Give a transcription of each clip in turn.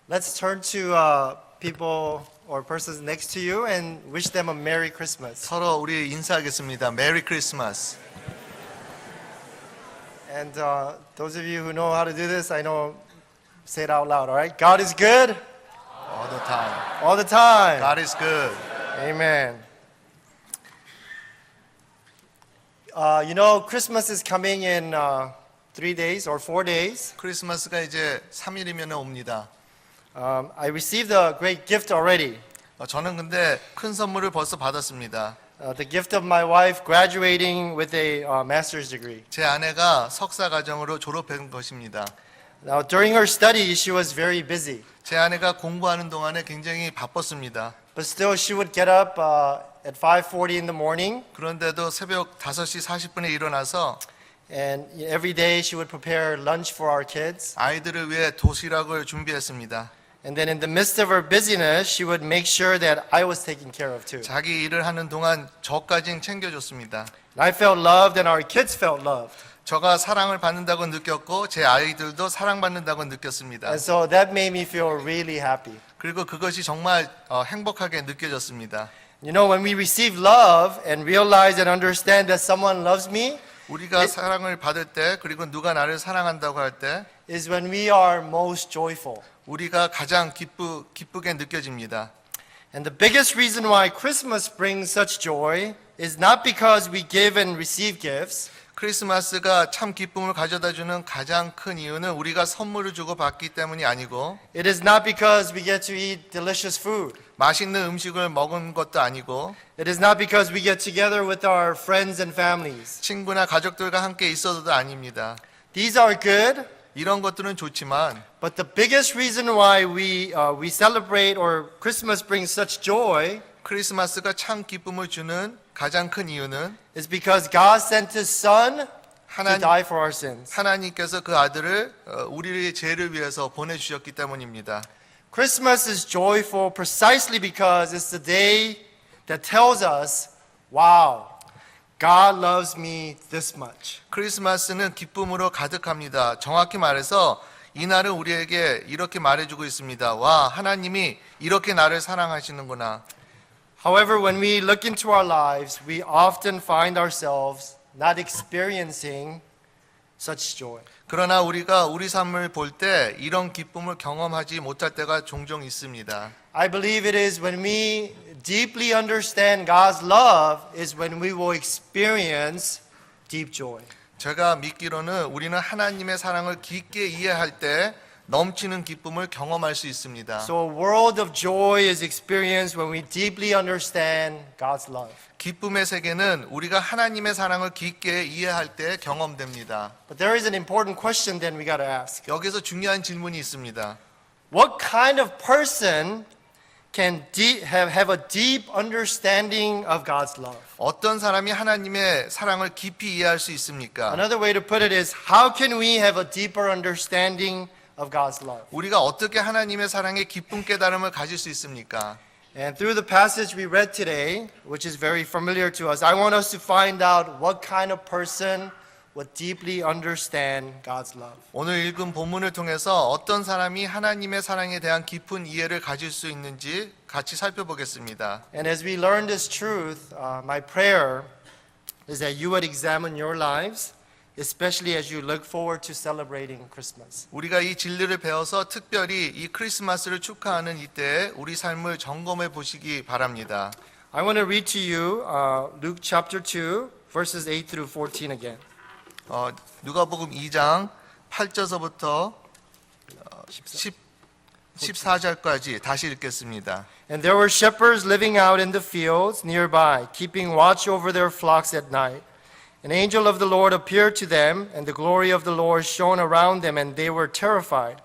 Let's turn to people or persons next to you and wish them a Merry Christmas. 서로 우리 인사하겠습니다. 메리 크리스마스. And those of you who know how to do this, I know, say it out loud, all right? God is good All the time. all the time. God is good. Amen. Christmas is coming in 3 days or 4 days. 크리스마스가 이제 3일이면 옵니다. I received a great gift already. 저는 근데 큰 선물을 벌써 받았습니다. The gift of my wife graduating with a master's degree. 제 아내가 석사 과정으로 졸업한 것입니다. Now, during her study, she was very busy. 제 아내가 공부하는 동안에 굉장히 바빴습니다. But still, she would get up at 5:40 in the morning, 그런데도 새벽 5시 40분에 일어나서 and every day she would prepare lunch for our kids. 아이들을 위해 도시락을 준비했습니다. And then in the midst of her busyness, she would make sure that I was taken care of too. 자기 일을 하는 동안 저까지 챙겨줬습니다. And I felt loved and our kids felt loved. 저가 사랑을 받는다고 느꼈고 제 아이들도 사랑받는다고 느꼈습니다. And so that made me feel really happy. 그리고 그것이 정말 행복하게 느껴졌습니다. When we receive love and realize and understand that someone loves me, 우리가 사랑을 받을 때 그리고 누가 나를 사랑한다고 할 때 is when we are most joyful. 우리가 가장 기쁘게 느껴집니다. And the biggest reason why Christmas brings such joy is not because we give and receive gifts. 크리스마스가 참 기쁨을 가져다주는 가장 큰 이유는 우리가 선물을 주고 받기 때문이 아니고 It is not because we get to eat delicious food. 맛있는 음식을 먹은 것도 아니고 It is not because we get together with our friends and families. 친구나 가족들과 함께 있어서도 아닙니다. These are good, 이런 것들은 좋지만 but the biggest reason why we celebrate or Christmas brings such joy 크리스마스가 참 기쁨을 주는 가장 큰 이유는 is because God sent His Son to die for our sins. 하나님께서 그 아들을 우리의 죄를 위해서 보내주셨기 때문입니다. Christmas is joyful precisely because it's the day that tells us, wow, God loves me this much. 크리스마스는 기쁨으로 가득합니다. 정확히 말해서 이날은 우리에게 이렇게 말해주고 있습니다. 와, 하나님이 이렇게 나를 사랑하시는구나. However, when we look into our lives, we often find ourselves not experiencing such joy. 그러나 우리가 우리 삶을 볼 때 이런 기쁨을 경험하지 못할 때가 종종 있습니다. I believe it is when we deeply understand God's love is when we will experience deep joy. 제가 믿기로는 우리는 하나님의 사랑을 깊게 이해할 때 넘치는 기쁨을 경험할 수 있습니다. So a world of joy is experienced when we deeply understand God's love. 기쁨의 세계는 우리가 하나님의 사랑을 깊게 이해할 때 경험됩니다. But there is an important question then we got to ask. 여기서 중요한 질문이 있습니다. What kind of person can have a deep understanding of God's love? 어떤 사람이 하나님의 사랑을 깊이 이해할 수 있습니까? Another way to put it is, how can we have a deeper understanding of God's love? 우리가 어떻게 하나님의 사랑의 깊은 깨달음을 가질 수 있습니까? And through the passage we read today, which is very familiar to us, I want us to find out what kind of person would deeply understand God's love. 오늘 읽은 본문을 통해서 어떤 사람이 하나님의 사랑에 대한 깊은 이해를 가질 수 있는지 같이 살펴보겠습니다. And as we learn this truth, my prayer is that you would examine your lives, especially as you look forward to celebrating Christmas. 우리가 이 진리를 배워서 특별히 이 크리스마스를 축하하는 이때에 우리 삶을 점검해 보시기 바랍니다. I want to read to you Luke chapter 2, verses 8 through 14 again. 누가복음 2장 8절서부터 14절까지 다시 읽겠습니다. And there were shepherds living out in the fields nearby, keeping watch over their flocks at night. An angel of the Lord appeared to them, and the glory of the Lord shone around them, and they were terrified.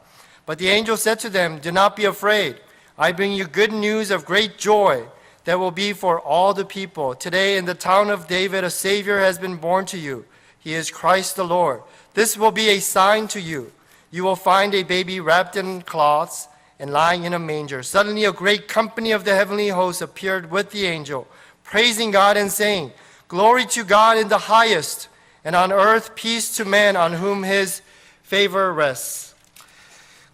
But the angel said to them, "Do not be afraid. I bring you good news of great joy that will be for all the people. Today in the town of David a Savior has been born to you. He is Christ the Lord. This will be a sign to you. You will find a baby wrapped in cloths and lying in a manger." Suddenly a great company of the heavenly hosts appeared with the angel, praising God and saying, "Glory to God in the highest, and on earth peace to men on whom His favor rests."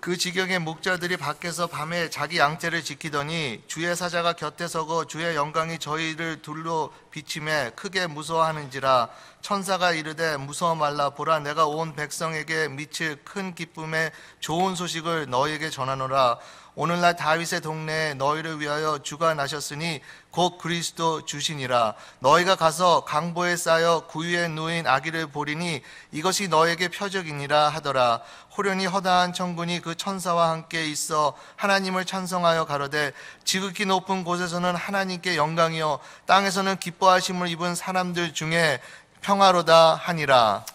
그 지경의 목자들이 밖에서 밤에 자기 양떼를 지키더니 주의 사자가 곁에 서고 주의 영광이 저희를 둘로 비침에 크게 무서워하는지라. 천사가 이르되 무서워 말라. 보라, 내가 온 백성에게 미칠 큰 기쁨의 좋은 소식을 너희에게 전하노라. 오늘날 다윗의 동네에 너희를 위하여 주가 나셨으니 곧 그리스도 주시니라. 너희가 가서 강보에 쌓여 구유에 누인 아기를 보리니 이것이 너에게 표적이니라 하더라. 호련히 허다한 천군이 그 천사와 함께 있어 하나님을 찬송하여 가로되 지극히 높은 곳에서는 하나님께 영광이요 땅에서는 기뻐하심을 입은 사람들 중에 평화로다 하니라.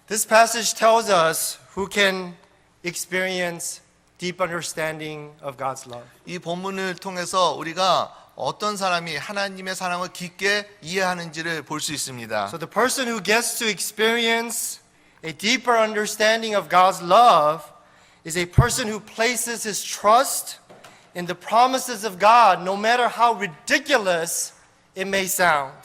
This passage tells us who can experience deep understanding of God's love. 이 본문을 통해서 우리가 어떤 사람이 하나님의 사랑을 깊게 이해하는지를 볼 수 있습니다. So the person who gets to experience a deeper understanding of God's love is a person who places his trust in the promises of God, no matter how ridiculous it may sound.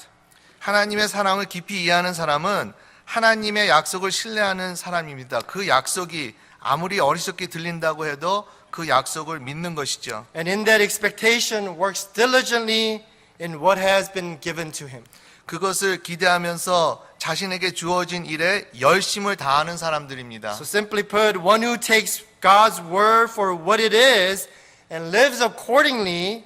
하나님의 사랑을 깊이 이해하는 사람은 하나님의 약속을 신뢰하는 사람입니다. 그 약속이 아무리 어리석게 들린다고 해도 그 약속을 믿는 것이죠. And in that expectation works diligently in what has been given to him. 그것을 기대하면서 자신에게 주어진 일에 열심을 다하는 사람들입니다. So simply put, one who takes God's word for what it is and lives accordingly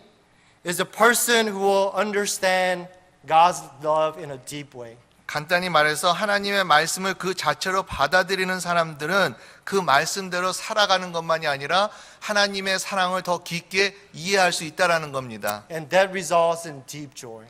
is a person who will understand God's love in a deep way. 간단히 말해서 하나님의 말씀을 그 자체로 받아들이는 사람들은 그 말씀대로 살아가는 것만이 아니라 하나님의 사랑을 더 깊게 이해할 수 있다라는 겁니다. And that results in deep joy.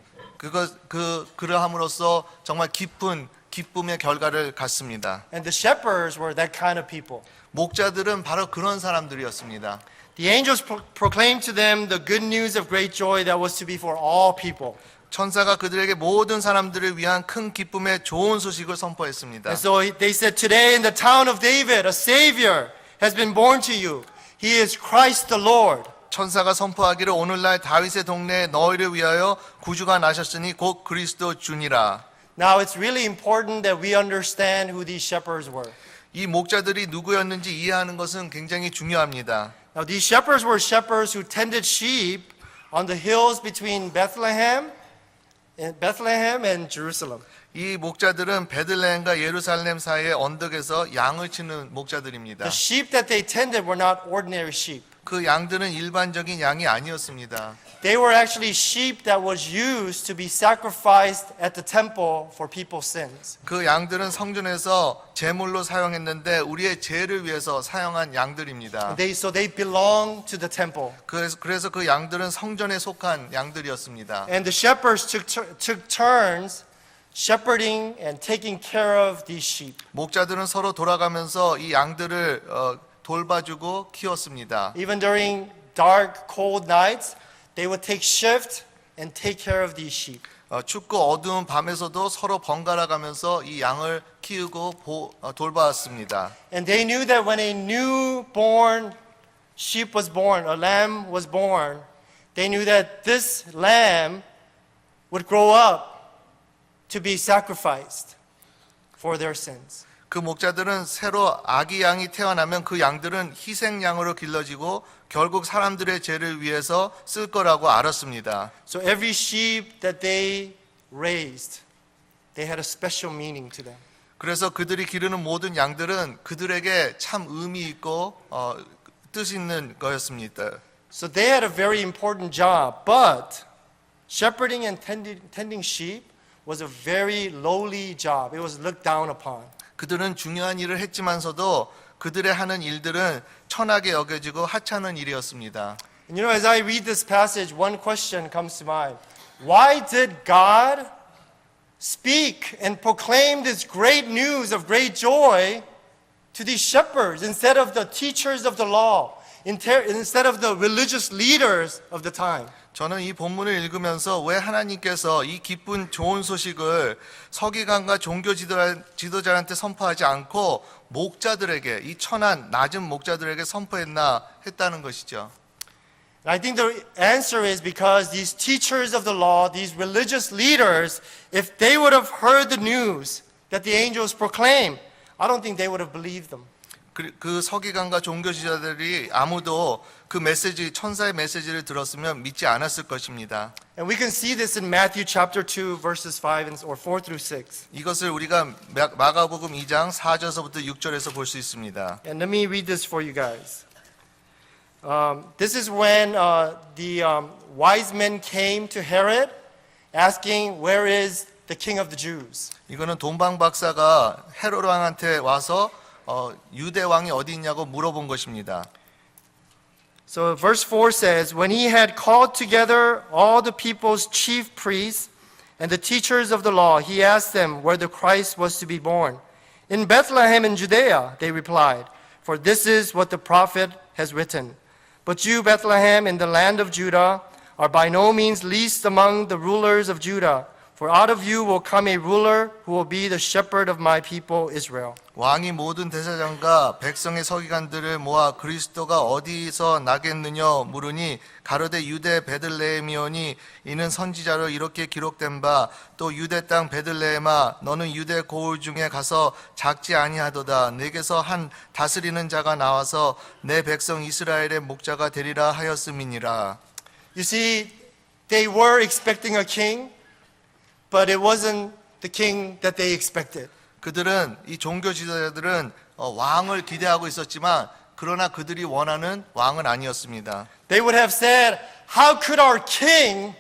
그러함으로써 정말 깊은 기쁨의 결과를 갖습니다. And the shepherds were that kind of people. 목자들은 바로 그런 사람들이었습니다. The angels proclaimed to them the good news of great joy that was to be for all people. 천사가 그들에게 모든 사람들을 위한 큰 기쁨의 좋은 소식을 선포했습니다. And so they said, today in the town of David, a Savior has been born to you. He is Christ the Lord. 천사가 선포하기를 오늘날 다윗의 동네에 너희를 위하여 구주가 나셨으니 곧 그리스도 주니라. Now it's really important that we understand who these shepherds were. 이 목자들이 누구였는지 이해하는 것은 굉장히 중요합니다. Now these shepherds were shepherds who tended sheep on the hills between Bethlehem and Jerusalem. 이 목자들은 베들레헴과 예루살렘 사이의 언덕에서 양을 치는 목자들입니다. The sheep that they tended were not ordinary sheep. 그 양들은 일반적인 양이 아니었습니다. They were actually sheep that was used to be sacrificed at the temple for people's sins. 그 양들은 성전에서 제물로 사용했는데 우리의 죄를 위해서 사용한 양들입니다. So they belonged to the temple. 그래서 그 양들은 성전에 속한 양들이었습니다. And the shepherds took turns shepherding and taking care of these sheep. 목자들은 서로 돌아가면서 이 양들을 돌봐주고 키웠습니다. Even during dark, cold nights, they would take shift and take care of these sheep. 춥고 어두운 밤에서도 서로 번갈아 가면서 이 양을 키우고 돌봤습니다. And they knew that when a newborn sheep was born, a lamb was born, they knew that this lamb would grow up to be sacrificed for their sins. 그 목자들은 새로 아기 양이 태어나면 그 양들은 희생양으로 길러지고 결국 사람들의 죄를 위해서 쓸 거라고 알았습니다. So every sheep that they raised, they had a special meaning to them. 그래서 그들이 기르는 모든 양들은 그들에게 참 의미 있고 뜻 있는 거였습니다. So they had a very important job, but shepherding and tending sheep was a very lowly job. It was looked down upon. 그들은 중요한 일을 했지만서도 그들의 하는 일들은 천하게 여겨지고 하찮은 일이었습니다. And you know, as I read this passage, one question comes to mind. Why did God speak and proclaim this great news of great joy to these shepherds instead of the teachers of the law, instead of the religious leaders of the time? 저는 이 본문을 읽으면서 왜 하나님께서 이 기쁜 좋은 소식을 서기관과 종교 지도자한테 선포하지 않고 목자들에게, 이 천한 낮은 목자들에게 선포했나 했다는 것이죠. And I think the answer is because these teachers of the law, these religious leaders, if they would have heard the news that the angels proclaimed, I don't think they would have believed them. 그 서기관과 종교 지도자들이 아무도 그 메시지, 천사의 메시지를 들었으면 믿지 않았을 것입니다. And we can see this in Matthew chapter 2 verses 5 or 4 through 6. 이것을 우리가 마가복음 2장 4절에서부터 6절에서 볼 수 있습니다. And let me read this for you guys. This is when the wise men came to Herod asking, "Where is the king of the Jews?" 이거는 돈방 박사가 헤롯 왕한테 와서 유대 왕이 어디 있냐고 물어본 것입니다. So verse 4 says, "When he had called together all the people's chief priests and the teachers of the law, he asked them where the Christ was to be born. In Bethlehem in Judea, they replied, for this is what the prophet has written. But you, Bethlehem, in the land of Judah, are by no means least among the rulers of Judah, for out of you will come a ruler who will be the shepherd of my people Israel." 왕이 모든 대사장과 백성의 서기관들을 모아 그리스도가 어디서 나겠느냐 물으니 가로되 유대 베들레헴이오니 이는 선지자로 이렇게 기록된 바 또 유대 땅 베들레헴아 너는 유대 고을 중에 가서 작지 아니하도다 내게서 한 다스리는 자가 나와서 내 백성 이스라엘의 목자가 되리라 하였음이니라. You see, they were expecting a king, but it wasn't the king that they expected. 그들은 이 종교 지도자들은 왕을 기대하고 있었지만 그러나 그들이 원하는 왕은 아니었습니다. They would have said, how could our king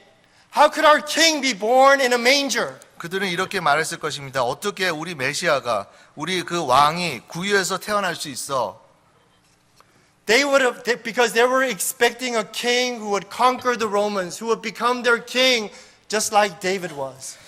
be born in a manger? 그들은 이렇게 말했을 것입니다. 어떻게 우리 메시아가 우리 그 왕이 구유에서 태어날 수 있어? Because they were expecting a king who would conquer the Romans, who would become their king just like David was.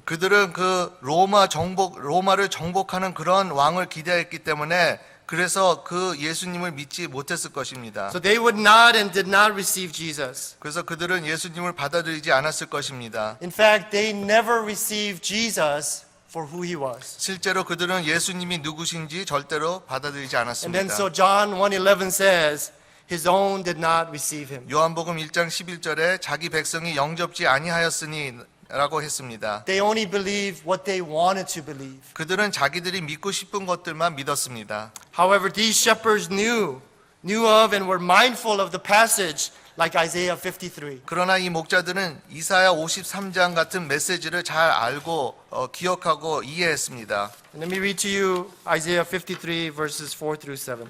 그들은 그 로마를 정복하는 그런 왕을 기대했기 때문에 그래서 그 예수님을 믿지 못했을 것입니다. So they would not and did not receive Jesus. 그래서 그들은 예수님을 받아들이지 않았을 것입니다. In fact, they never received Jesus for who he was. 실제로 그들은 예수님이 누구신지 절대로 받아들이지 And then 않았습니다. so John 1:11 says, his own did not receive him. 요한복음 1장 11절에 자기 백성이 영접지 아니하였으니 라고 했습니다. They only believed what they wanted to believe. 그들은 자기들이 믿고 싶은 것들만 믿었습니다. However, these shepherds knew of and were mindful of the passage like Isaiah 53. 그러나 이 목자들은 이사야 53장 같은 메시지를 잘 알고 기억하고 이해했습니다. And let me read to you Isaiah 53 verses 4 through 7.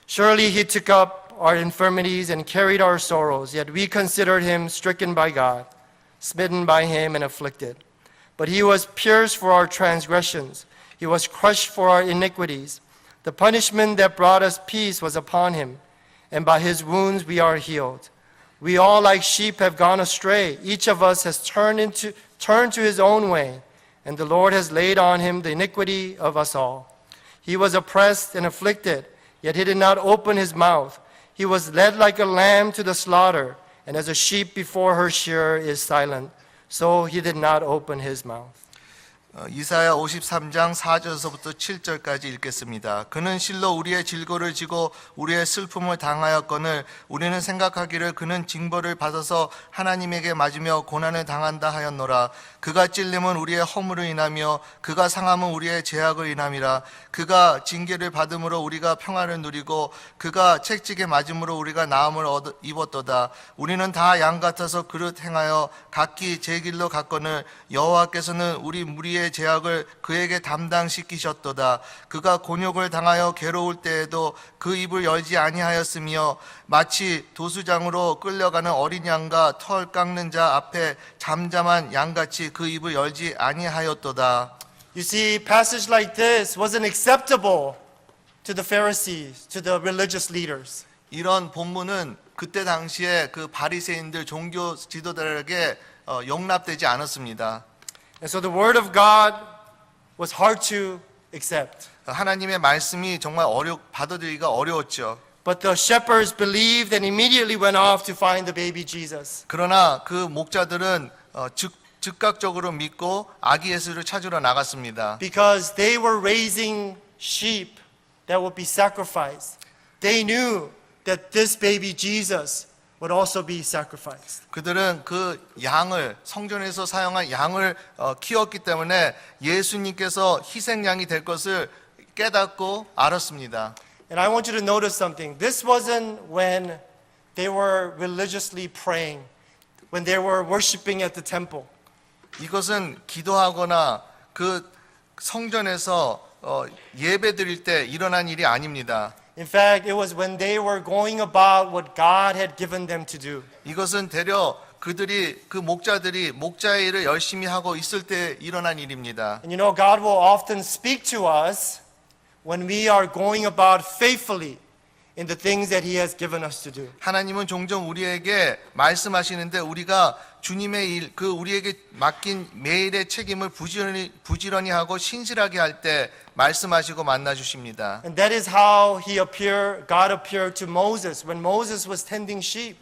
Surely he took up our infirmities and carried our sorrows, yet we considered him stricken by God, smitten by him and afflicted. But he was pierced for our transgressions, he was crushed for our iniquities. The punishment that brought us peace was upon him, and by his wounds we are healed. We all like sheep have gone astray, each of us has turned to his own way, and the Lord has laid on him the iniquity of us all. He was oppressed and afflicted, yet he did not open his mouth. He was led like a lamb to the slaughter, and as a sheep before her shearer is silent, so he did not open his mouth. 이사야 53장 4절에서부터 7절까지 읽겠습니다. 그는 실로 우리의 질고를 지고 우리의 슬픔을 당하였거늘 우리는 생각하기를 그는 징벌을 받아서 하나님에게 맞으며 고난을 당한다 하였노라. 그가 찔림은 우리의 허물을 인하며 그가 상함은 우리의 죄악을 인함이라. 그가 징계를 받음으로 우리가 평안을 누리고 그가 채찍에 맞음으로 우리가 나음을 입었도다. 우리는 다 양 같아서 그릇 행하여 각기 제 길로 갔거늘 여호와께서는 우리 무리의 죄악을 그에게 담당시키셨도다. 그가 곤욕을 당하여 괴로울 때에도 그 입을 열지 아니하였으며 마치 도수장으로 끌려가는 어린 양과 털 깎는 자 앞에 잠잠한 양같이 그 입을 열지 아니하였도다. You see, passage like this wasn't acceptable to the Pharisees, to the religious leaders. 이런 본문은 그때 당시에 그 바리새인들 종교 지도자들에게 용납되지 않았습니다. And so the word of God was hard to accept. 하나님의 말씀이 정말 받아들이기가 어려웠죠. But the shepherds believed and immediately went off to find the baby Jesus. 그러나 그 목자들은 즉각적으로 믿고 아기 예수를 찾으러 나갔습니다. Because they were raising sheep that would be sacrificed. They knew that this baby Jesus would also be sacrificed. 그들은 그 양을 성전에서 사용한 양을 키웠기 때문에 예수님께서 희생양이 될 것을 깨닫고 알았습니다. And I want you to notice something. This wasn't when they were religiously praying, when they were worshiping at the temple. 이것은 기도하거나 그 성전에서 예배 드릴 때 일어난 일이 아닙니다. In fact, it was when they were going about what God had given them to do. 이것은 되려 그 목자들이 목자의 일을 열심히 하고 있을 때 일어난 일입니다. And you know, God will often speak to us when we are going about faithfully in the things that He has given us to do. 하나님은 종종 우리에게 말씀하시는데 우리가 주님의 일, 우리에게 맡긴 매일의 책임을 부지런히 하고 신실하게 할 때 말씀하시고 만나 주십니다. And that is how God appeared to Moses when Moses was tending sheep.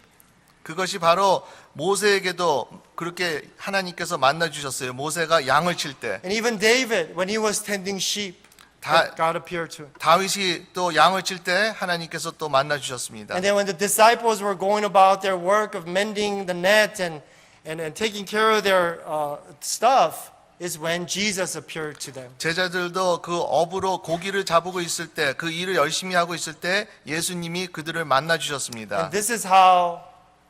그것이 바로 모세에게도 그렇게 하나님께서 만나 주셨어요. 모세가 양을 칠 때. And even David, when he was tending sheep, God appeared to him. 다윗이 또 양을 칠 때 하나님께서 또 만나 주셨습니다. And then when the disciples were going about their work of mending the net and taking care of their stuff, is when Jesus appeared to them. 제자들도 그 업으로 고기를 잡고 있을 때, 그 일을 열심히 하고 있을 때 예수님이 그들을 만나 주셨습니다. And this is how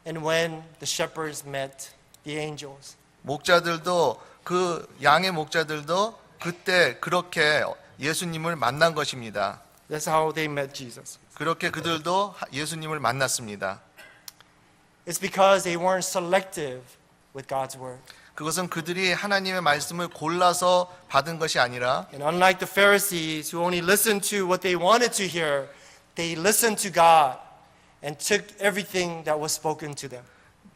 and when the shepherds met the angels. 목자들도 그 양의 목자들도 그때 그렇게 예수님을 만난 것입니다. That's how they met Jesus. 그렇게 그들도 예수님을 만났습니다. It's because they weren't selective with God's word. 그것은 그들이 하나님의 말씀을 골라서 받은 것이 아니라 And unlike the Pharisees who only listened to what they wanted to hear, they listened to God and took everything that was spoken to them.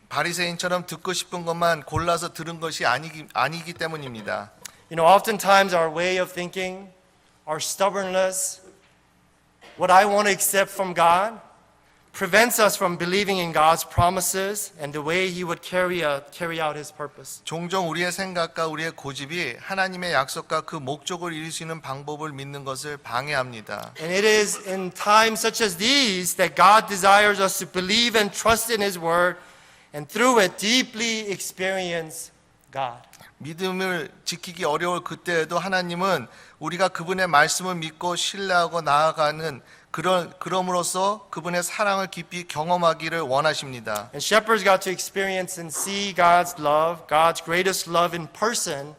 바리새인처럼 듣고 싶은 것만 골라서 들은 것이 아니기 때문입니다. You know, oftentimes our way of thinking, our stubbornness, what I want to accept from God, prevents us from believing in God's promises and the way He would carry out His purpose. 종종 우리의 생각과 우리의 고집이 하나님의 약속과 그 목적을 이룰 수 있는 방법을 믿는 것을 방해합니다. And it is in times such as these that God desires us to believe and trust in His word and through it deeply experience God. 믿음을 지키기 어려울 그때에도 하나님은 우리가 그분의 말씀을 믿고 신뢰하고 나아가는 그럼으로써 그분의 사랑을 깊이 경험하기를 원하십니다. And shepherds got to experience and see God's love, God's greatest love in person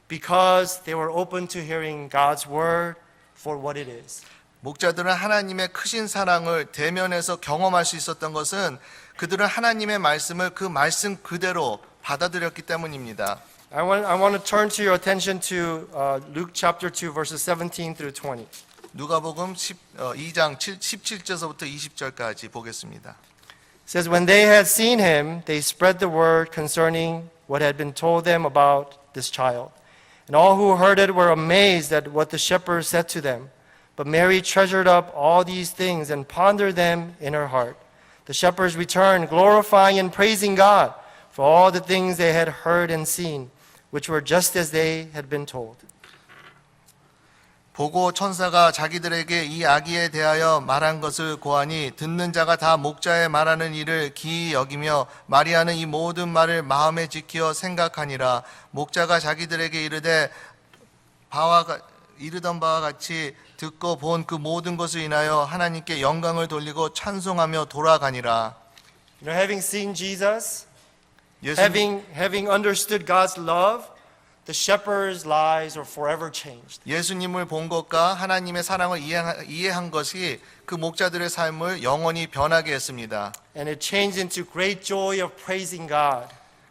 because they were open to hearing God's word for what it is. 목자들은 하나님의 크신 사랑을 대면해서 경험할 수 있었던 것은 그들은 하나님의 말씀을 그 말씀 그대로 받아들였기 때문입니다. I want to turn to your attention to Luke chapter 2 verses 17 through 20. 누가복음 2장 17절서부터 20절까지 보겠습니다. It says, when they had seen him, they spread the word concerning what had been told them about this child. And all who heard it were amazed at what the shepherds said to them. But Mary treasured up all these things and pondered them in her heart. The shepherds returned, glorifying and praising God for all the things they had heard and seen, which were just as they had been told. 보고 천사가 자기들에게 이 아기에 대하여 말한 것을 고하니 듣는 자가 다 목자의 말하는 일을 기이 여기며 마리아는 이 모든 말을 마음에 지키어 생각하니라. 목자가 자기들에게 이르던 바와 같이 듣고 본 그 모든 것을 인하여 하나님께 영광을 돌리고 찬송하며 돌아가니라. You know, having seen Jesus, 예수님, having understood God's love, the shepherds' lives are forever changed. 예수님을 본 것과 하나님의 사랑을 이해한 것이 그 목자들의 삶을 영원히 변하게 했습니다. And it changed into great joy of praising God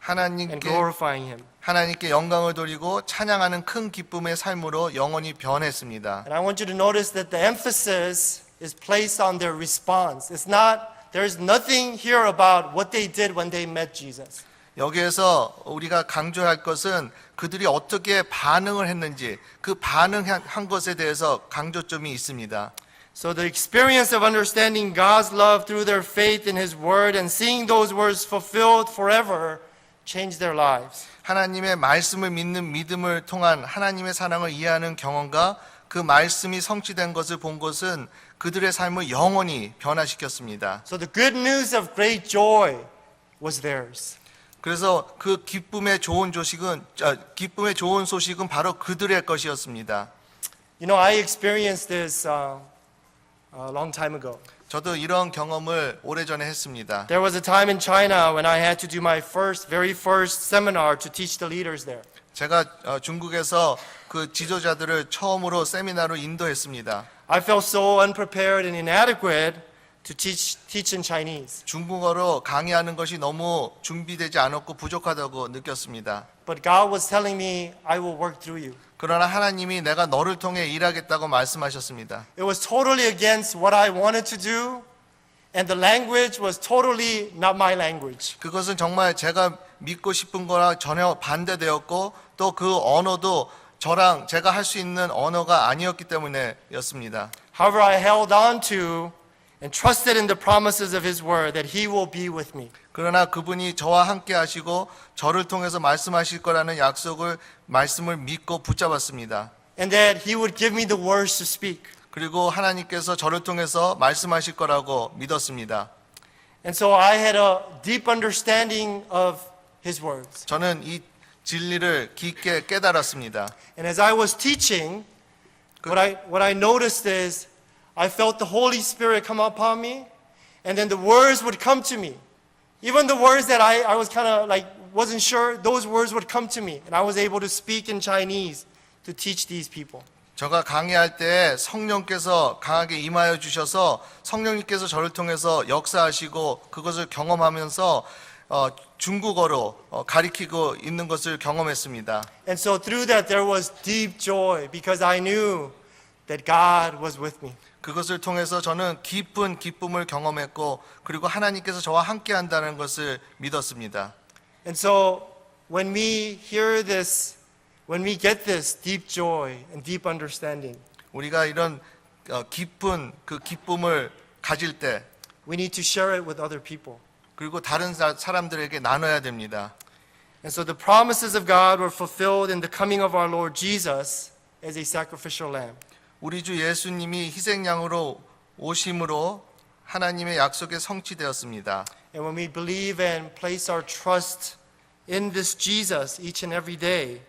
and glorifying Him. 하나님께 영광을 돌리고 찬양하는 큰 기쁨의 삶으로 영원히 변했습니다. And I want you to notice that the emphasis is placed on their response. There's nothing here about what they did when they met Jesus. 여기에서 우리가 강조할 것은 그들이 어떻게 반응을 했는지 그 반응한 것에 대해서 강조점이 있습니다. So the experience of understanding God's love through their faith in His word and seeing those words fulfilled forever changed their lives. 하나님의 말씀을 믿는 믿음을 통한 하나님의 사랑을 이해하는 경험과 그 말씀이 성취된 것을 본 것은 그들의 삶을 영원히 변화시켰습니다. So the good news of great joy was theirs. 그래서 그 기쁨의 좋은 소식은 바로 그들의 것이었습니다. You know, I experienced this a long time ago. 저도 이런 경험을 오래전에 했습니다. There was a time in China when I had to do my very first seminar to teach the leaders there. 제가 중국에서 그 지도자들을 처음으로 세미나로 인도했습니다. I felt so unprepared and inadequate to teach in Chinese. 중국어로 강의하는 것이 너무 준비되지 않았고 부족하다고 느꼈습니다. But God was telling me, I will work through you. 그러나 하나님이 내가 너를 통해 일하겠다고 말씀하셨습니다. It was totally against what I wanted to do, and the language was totally not my language. 그것은 정말 제가 믿고 싶은 거랑 전혀 반대되었고 또 그 언어도 저랑 제가 할 수 있는 언어가 아니었기 때문에였습니다. However, I held on to and trusted in the promises of His word that He will be with me. 그러나 그분이 저와 함께 하시고 저를 통해서 말씀하실 거라는 말씀을 믿고 붙잡았습니다. And that He would give me the words to speak. 그리고 하나님께서 저를 통해서 말씀하실 거라고 믿었습니다. And so I had a deep understanding of His words. 저는 이 진리를 깊게 깨달았습니다. And as I was teaching, what I noticed is I felt the Holy Spirit come upon me, and then the words would come to me. Even the words that I was kind of like wasn't sure, those words would come to me, and I was able to speak in Chinese to teach these people. 제가 강의할 때 성령께서 강하게 임하여 주셔서 성령님께서 저를 통해서 역사하시고 그것을 경험하면서 중국어로 가리키고 있는 것을 경험했습니다. And so through that there was deep joy because I knew that God was with me. 그것을 통해서 저는 깊은 기쁨을 경험했고 그리고 하나님께서 저와 함께 한다는 것을 믿었습니다. And so when we hear this, when we get this deep joy and deep understanding, 우리가 이런 깊은 그 기쁨을 가질 때 we need to share it with other people. 그리고 다른 사람들에게 나눠야 됩니다. And so the promises of God were fulfilled in the coming of our Lord Jesus as a sacrificial lamb. 우리 주 예수님이 희생양으로 오심으로 하나님의 약속이 성취되었습니다. And when we believe and place our trust in this Jesus each and every day,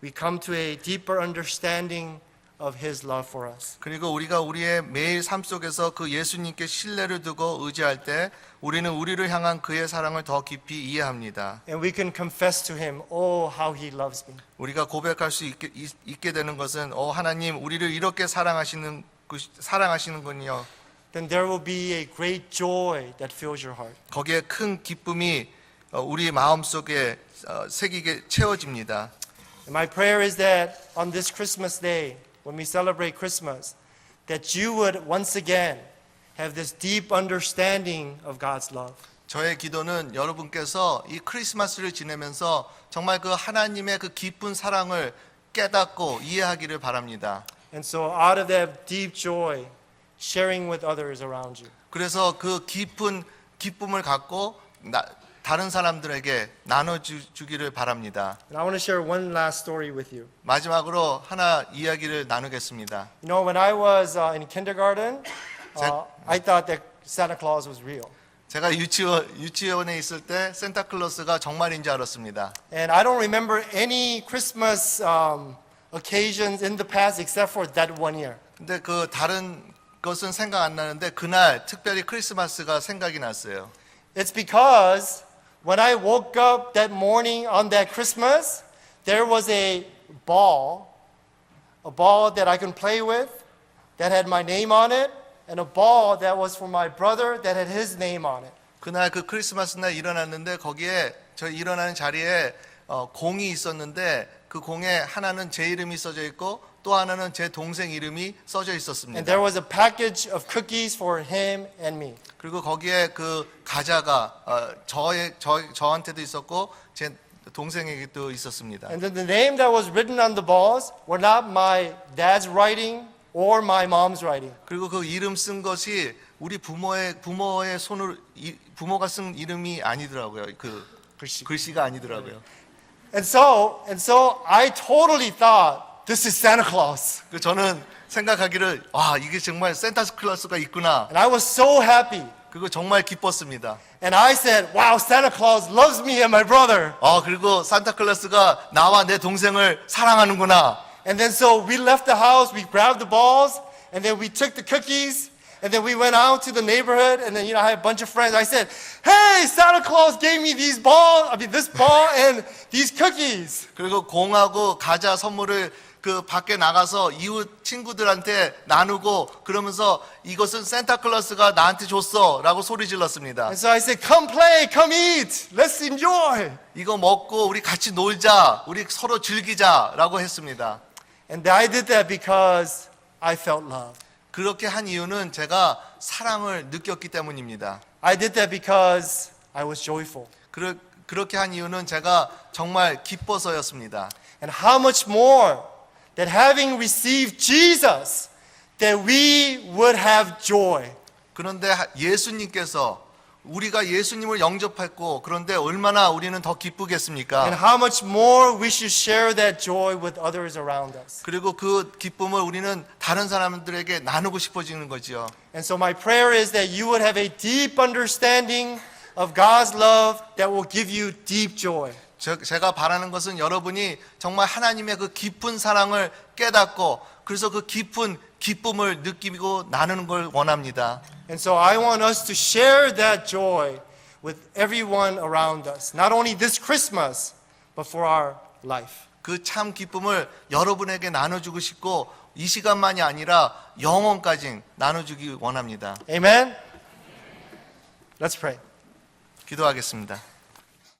we come to a deeper understanding of His love for us. 그리고 우리가 우리의 매일 삶 속에서 그 예수님께 신뢰를 두고 의지할 때 우리는 우리를 향한 그의 사랑을 더 깊이 이해합니다. And we can confess to Him, oh, how He loves me. 우리가 고백할 수 있게 되는 것은 하나님 우리를 이렇게 사랑하시는군요. Then there will be a great joy that fills your heart. 거기에 큰 기쁨이 우리 마음속에 새기게 채워집니다. And my prayer is that on this Christmas day, when we celebrate Christmas, that you would once again have this deep understanding of God's love. 저의 기도는 여러분께서 이 크리스마스를 지내면서 정말 그 하나님의 그 깊은 사랑을 깨닫고 이해하기를 바랍니다. And so out of that deep joy, sharing with others around you. 그래서 그 깊은 기쁨을 갖고 다른 사람들에게 나눠주기를 바랍니다. And I want to share one last story with you. 마지막으로 하나 이야기를 나누겠습니다. You know, when I was in kindergarten, I thought that Santa Claus was real. 제가 유치원에 있을 때 산타클로스가 정말인 줄 알았습니다. And I don't remember any Christmas occasions in the past except for that one year. 근데 그 다른 것은 생각 안 나는데 그날 특별히 크리스마스가 생각이 났어요. It's because when I woke up that morning on that Christmas, there was a ball that I can play with that had my name on it, and a ball that was for my brother that had his name on it. 그날 그 크리스마스 날 일어났는데 거기에 저 일어나는 자리에 공이 있었는데 그 공에 하나는 제 이름이 써져 있고 또 하나는 제 동생 이름이 써져 And 있었습니다. there was a package of cookies for him and me. 그리고 거기에 그 과자가 저한테도 있었고 제 동생에게도 있었습니다. And then the name that was written on the balls were not my dad's writing or my mom's writing. 그리고 그 이름 쓴 것이 우리 부모의 손으로 부모가 쓴 이름이 아니더라고요. 그 글씨가 아니더라고요. And so I totally thought this is Santa Claus. 그 저는 생각하기를 와 이게 정말 산타클로스가 있구나. And I was so happy. 그리고 정말 기뻤습니다. And I said, wow, Santa Claus loves me and my brother. 그리고 산타클로스가 나와 내 동생을 사랑하는구나. And then so we left the house, we grabbed the balls, and then we took the cookies, and then we went out to the neighborhood, and then, I had a bunch of friends. I said, hey, Santa Claus gave me this ball and these cookies. 그리고 공하고 과자 선물을 그 밖에 나가서 이웃 친구들한테 나누고 그러면서 이것은 산타클로스가 나한테 줬어라고 소리 질렀습니다. And so I said, come play, come eat, let's enjoy. 이거 먹고 우리 같이 놀자, 우리 서로 즐기자라고 했습니다. And I did that because I felt love. 그렇게 한 이유는 제가 사랑을 느꼈기 때문입니다. I did that because I was joyful. 그렇게 한 이유는 제가 정말 기뻐서였습니다. And how much more that having received Jesus, that we would have joy. 그런데 예수님께서 우리가 예수님을 영접했고 그런데 얼마나 우리는 더 기쁘겠습니까? And how much more we should share that joy with others around us. 그리고 그 기쁨을 우리는 다른 사람들에게 나누고 싶어지는 거지요. And so my prayer is that you would have a deep understanding of God's love that will give you deep joy. 제가 바라는 것은 여러분이 정말 하나님의 그 깊은 사랑을 깨닫고 그래서 그 깊은 기쁨을 느끼고 나누는 걸 원합니다. And so I want us to share that joy with everyone around us, not only this Christmas, but for our life. 그 참 기쁨을 여러분에게 나눠주고 싶고 이 시간만이 아니라 영원까지 나눠주기 원합니다. Amen? Let's pray. 기도하겠습니다.